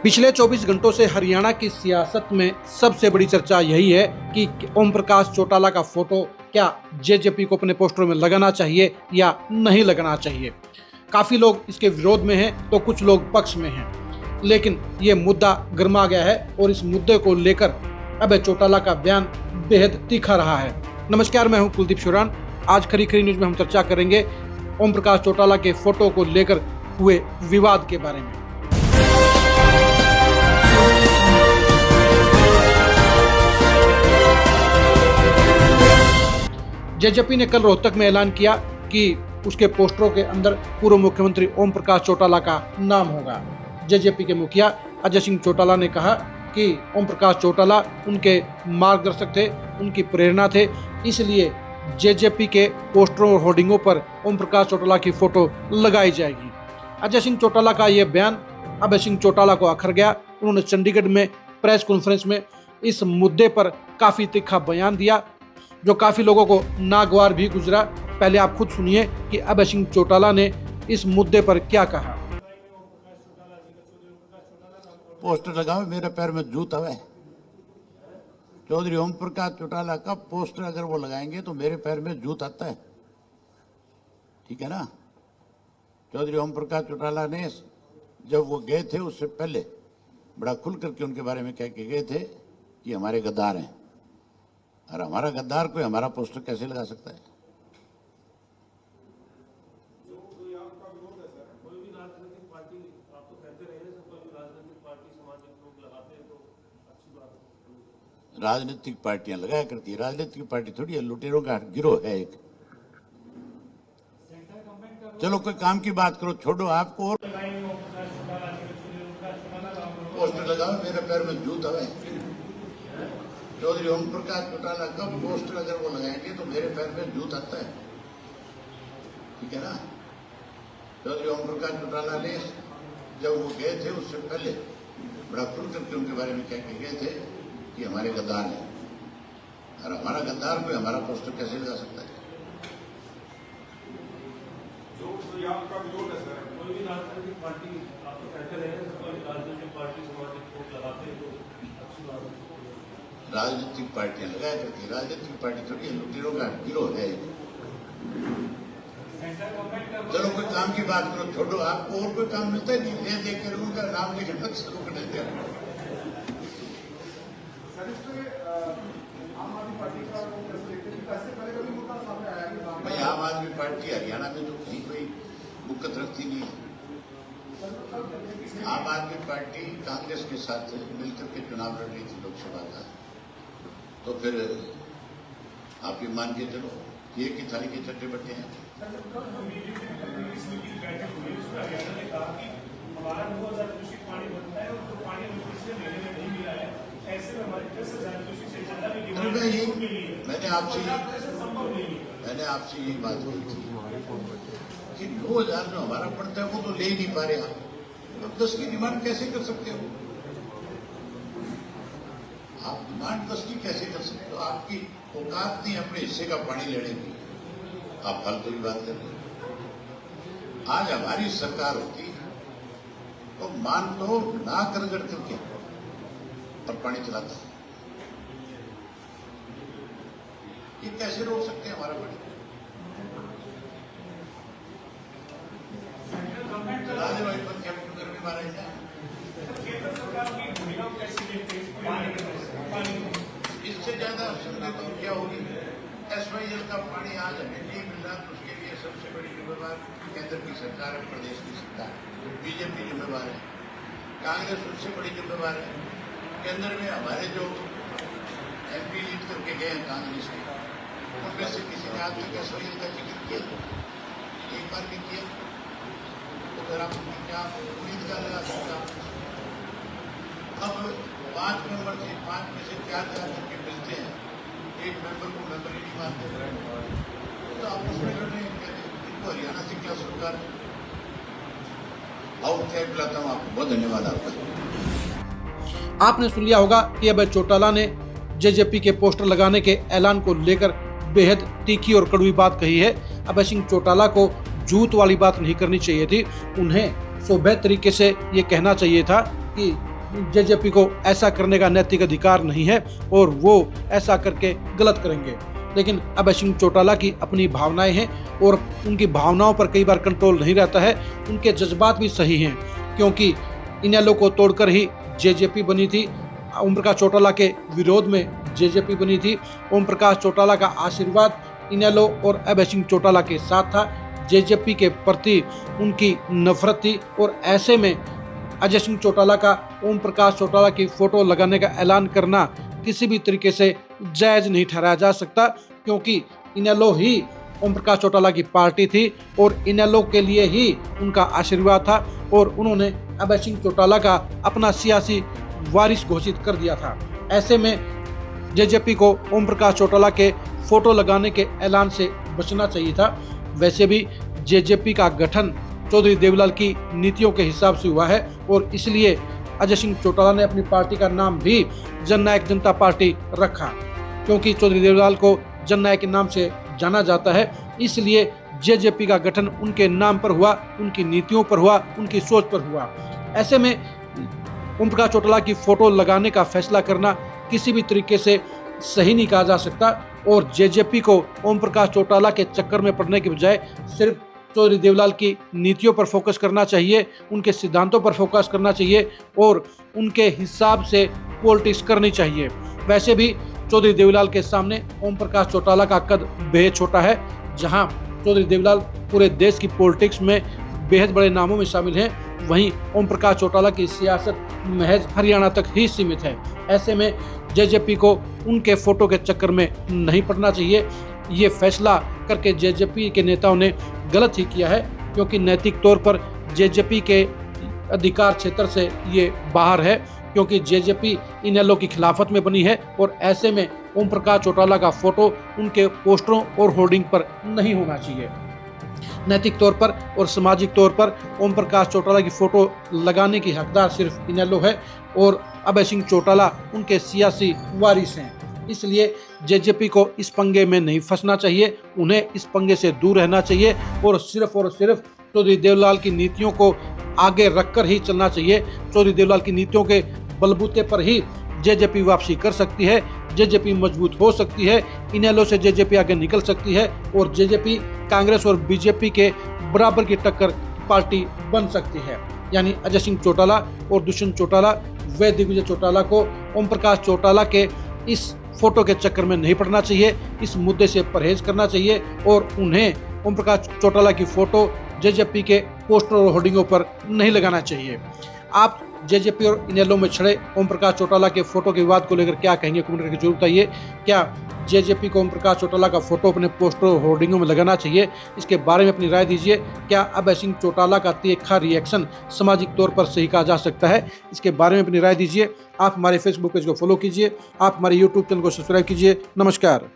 पिछले 24 घंटों से हरियाणा की सियासत में सबसे बड़ी चर्चा यही है कि ओम प्रकाश चौटाला का फोटो क्या जेजेपी को अपने पोस्टरों में लगाना चाहिए या नहीं लगाना चाहिए। काफी लोग इसके विरोध में हैं तो कुछ लोग पक्ष में हैं, लेकिन ये मुद्दा गर्मा गया है और इस मुद्दे को लेकर अभय चौटाला का बयान बेहद तीखा रहा है। नमस्कार, मैं हूं कुलदीप शुरान। आज खरी खरी न्यूज में हम चर्चा करेंगे ओम प्रकाश चौटाला के फोटो को लेकर हुए विवाद के बारे में। जेजेपी ने कल रोहतक में ऐलान किया कि उसके पोस्टरों के अंदर पूर्व मुख्यमंत्री ओम प्रकाश चौटाला का नाम होगा। जेजेपी के मुखिया अजय सिंह चौटाला ने कहा कि ओम प्रकाश चौटाला उनके मार्गदर्शक थे, उनकी प्रेरणा थे, इसलिए जेजेपी के पोस्टरों और होर्डिंगों पर ओम प्रकाश चौटाला की फोटो लगाई जाएगी। अजय सिंह चौटाला का यह बयान अभय सिंह चौटाला को अखर गया। उन्होंने चंडीगढ़ में प्रेस कॉन्फ्रेंस में इस मुद्दे पर काफी तीखा बयान दिया, जो काफी लोगों को नागवार भी गुजरा। पहले आप खुद सुनिए कि अभय सिंह चौटाला ने इस मुद्दे पर क्या कहा। पोस्टर लगाओ, मेरे पैर में जूता है। चौधरी ओम प्रकाश चौटाला का पोस्टर अगर वो लगाएंगे तो मेरे पैर में जूत आता है, ठीक है ना। चौधरी ओम प्रकाश चौटाला ने जब वो गए थे उससे पहले बड़ा खुल करके उनके बारे में कह के गए थे कि हमारे गद्दार हैं, और हमारा गद्दार कोई हमारा पोस्टर कैसे लगा सकता है। राजनीतिक पार्टियां लगाया करती है, राजनीतिक पार्टी थोड़ी है, लुटेरों का गिरोह है एक। चलो कोई काम की बात करो, छोड़ो आपको। और पोस्टर लगाओ, मेरे पैर में जूता है। चौधरी ओम प्रकाश चौटाला का पोस्टर अगर वो लगाएंगे तो मेरे पैर में जूत आता है, ठीक है ना। चौधरी ओम प्रकाश चौटाला ने जब वो गए थे उससे पहले बड़ा खुल करके उनके बारे में कह के गए थे कि हमारे गद्दार हैं, और हमारा गद्दार कोई हमारा पोस्टर कैसे लगा सकता है। जो आपका विरोध है सर, कोई भी राजनीतिक पार्टी आप तो कहते रहे कोई राजनीतिक पार्टी सामाजिक वोट लगाते हैं तो अच्छी बात है। राजनीतिक पार्टियां लगाया करती है, राजनीतिक पार्टी थोड़ी है, लुटेरों का गिरोह है। चलो कोई काम की बात करो, छोड़ो आपको और कोई काम मिलता है नहीं। ले देख कर उनका नाम लेकर तक शुरू कर देते हैं। भाई आम आदमी पार्टी हरियाणा में तो कहीं कोई मुक्कत रखती नहीं है। आम आदमी पार्टी कांग्रेस के साथ मिलकर के चुनाव लड़ रही थी लोकसभा का, तो फिर आप ये मान के चलो कि एक ही थाली के चट्टे बट्टे हैं। मैंने आपसे यही बात कही थी कि 2000 जो हमारा पड़ता है वो तो ले ही नहीं पा रहे आप। अब 10 की डिमांड कैसे कर सकते हो आप? डिमांड 10 की कैसे कर सकते हो? आपकी औकात नहीं अपने हिस्से का पानी लेने की, आप फालतू की बात कर रहे हो। आज हमारी सरकार होती तो मान लो ना करगड़ करके और पानी चलाता है, ये कैसे रोक सकते हैं हमारा पानी? इससे ज्यादा सुविधा तो क्या होगी? SYL का पानी आज हमें नहीं मिल रहा, तो उसके लिए सबसे बड़ी जिम्मेवार केंद्र की सरकार है, प्रदेश की सरकार, बीजेपी जिम्मेवार है, कांग्रेस उससे बड़ी जिम्मेवार है। केंद्र में हमारे जो MP जीत करके गए हैं कांग्रेस के, उनमें से किसी ने आज तक SYL का जिक्र किया? एक बार भी किया? तो फिर आप क्या उम्मीद का लगा सकते? अब 5 मेंबर से 5 में से 4 करके मिलते हैं, एक मेंबर को मेंबर ही नहीं मानते, तो आप उसमें लड़ रहे हैं। इनको हरियाणा से क्या सरकार? और क्या पिलाता हूँ आपको। बहुत धन्यवाद आपका। आपने सुन लिया होगा कि अभय चौटाला ने जेजेपी के पोस्टर लगाने के ऐलान को लेकर बेहद तीखी और कड़वी बात कही है। अभय सिंह चौटाला को जूत वाली बात नहीं करनी चाहिए थी, उन्हें सभ्य तरीके से ये कहना चाहिए था कि जेजेपी को ऐसा करने का नैतिक अधिकार नहीं है और वो ऐसा करके गलत करेंगे। लेकिन अभय सिंह चौटाला की अपनी भावनाएं हैं और उनकी भावनाओं पर कई बार कंट्रोल नहीं रहता है। उनके जज्बात भी सही हैं, क्योंकि इनेलो को तोड़कर ही जेजेपी बनी थी। ओम प्रकाश चौटाला के विरोध में जेजेपी बनी थी। ओम प्रकाश चौटाला का आशीर्वाद इनेलो और अभय सिंह चौटाला के साथ था। जेजेपी के प्रति उनकी नफरत थी और ऐसे में अजय सिंह चौटाला का ओम प्रकाश चौटाला की फोटो लगाने का ऐलान करना किसी भी तरीके से जायज नहीं ठहराया जा सकता, क्योंकि इनेलो ही ओम प्रकाश चौटाला की पार्टी थी और इनेलो के लिए ही उनका आशीर्वाद था और उन्होंने अभय सिंह चौटाला का अपना सियासी वारिस घोषित कर दिया था। ऐसे में जेजेपी को ओम प्रकाश चौटाला के फोटो लगाने के ऐलान से बचना चाहिए था। वैसे भी जेजेपी का गठन चौधरी देवलाल की नीतियों के हिसाब से हुआ है और इसलिए अजय सिंह चौटाला ने अपनी पार्टी का नाम भी जननायक जनता पार्टी रखा, क्योंकि चौधरी देवलाल को जननायक के नाम से जाना जाता है। इसलिए जेजेपी का गठन उनके नाम पर हुआ, उनकी नीतियों पर हुआ, उनकी सोच पर हुआ। ऐसे में ओम प्रकाश चौटाला की फोटो लगाने का फैसला करना किसी भी तरीके से सही नहीं कहा जा सकता और जेजेपी को ओम प्रकाश चौटाला के चक्कर में पड़ने के बजाय सिर्फ चौधरी देवलाल की नीतियों पर फोकस करना चाहिए, उनके सिद्धांतों पर फोकस करना चाहिए और उनके हिसाब से पॉलिटिक्स करनी चाहिए। वैसे भी चौधरी देवलाल के सामने ओम प्रकाश चौटाला का कद बेहद छोटा है। जहां चौधरी देवलाल पूरे देश की पॉलिटिक्स में बेहद बड़े नामों में शामिल हैं, वहीं ओम प्रकाश चौटाला की सियासत महज हरियाणा तक ही सीमित है। ऐसे में जेजेपी को उनके फोटो के चक्कर में नहीं पड़ना चाहिए। ये फैसला करके जेजेपी के नेताओं ने गलत ही किया है, क्योंकि नैतिक तौर पर जेजेपी के अधिकार क्षेत्र से ये बाहर है, क्योंकि जेजेपी इनेलो की खिलाफत में बनी है और ऐसे में ओम प्रकाश चौटाला का फोटो उनके पोस्टरों और होर्डिंग पर नहीं होना चाहिए। नैतिक तौर पर और सामाजिक तौर पर ओम प्रकाश चौटाला की फोटो लगाने की हकदार सिर्फ इनेलो है और अभय सिंह चौटाला उनके सियासी वारिस हैं। इसलिए जेजेपी को इस पंगे में नहीं फंसना चाहिए, उन्हें इस पंगे से दूर रहना चाहिए और सिर्फ चौधरी देवलाल की नीतियों को आगे रखकर ही चलना चाहिए। चौधरी देवलाल की नीतियों के बलबूते पर ही जेजेपी वापसी कर सकती है, जेजेपी मजबूत हो सकती है, इनेलो से जेजेपी आगे निकल सकती है और जेजेपी कांग्रेस और बीजेपी के बराबर की टक्कर पार्टी बन सकती है। यानी अजय सिंह चौटाला और दुष्यंत चौटाला व दिग्विजय चौटाला को ओम प्रकाश चौटाला के इस फोटो के चक्कर में नहीं पड़ना चाहिए, इस मुद्दे से परहेज करना चाहिए और उन्हें ओम प्रकाश चौटाला की फोटो जेजेपी के पोस्टर और होर्डिंगों पर नहीं लगाना चाहिए। आप जेजेपी और इनेलो में छड़े ओम प्रकाश चौटाला के फोटो के विवाद को लेकर क्या कहेंगे, कमेंट करके जरूर बताइए। क्या जेजेपी को ओम प्रकाश चौटाला का फोटो अपने पोस्टर और होर्डिंगों में लगाना चाहिए, इसके बारे में अपनी राय दीजिए। क्या अभय सिंह चौटाला का तीखा रिएक्शन सामाजिक तौर पर सही कहा जा सकता है, इसके बारे में अपनी राय दीजिए। आप हमारे फेसबुक पेज को फॉलो कीजिए, आप हमारे यूट्यूब चैनल को सब्सक्राइब कीजिए। नमस्कार।